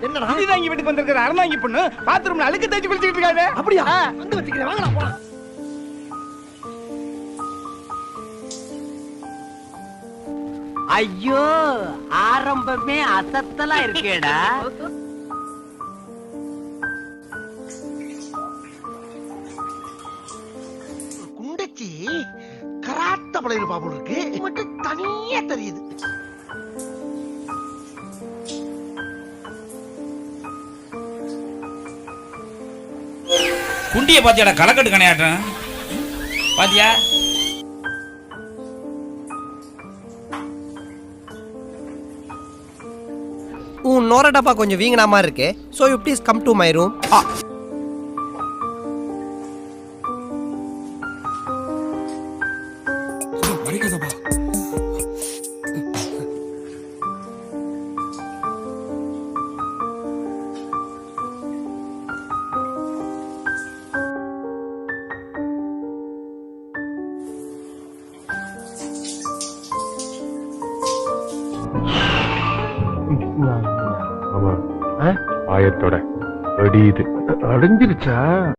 என்னடா இதாங்கி வீட்டுக்கு வந்திருக்கிற அரணாங்கி பொண்ணு பாத்ரூம்ல அழுக்கு தேய்ச்சி குளிச்சிட்டு இருக்காங்க. அப்படியா? வந்து வச்சுக்கிறேன், வாங்கலாம் போலாம். ஐயோ, ஆரம்பமே அசத்தலா இருக்கேடா. குண்டச்சி கராத்த பழைய பாபு இருக்கு மட்டும் தனியா தெரியுது. குண்டிய பாத்தியாடா, களக்கட்டு கணையாட்டம் பாத்தியா? உன் நோர டப்பா கொஞ்சம் வீங்கின மாதிரி இருக்கு. So you please come to my room. ஆயத்தோட அடியுது. அடைஞ்சிருச்சா?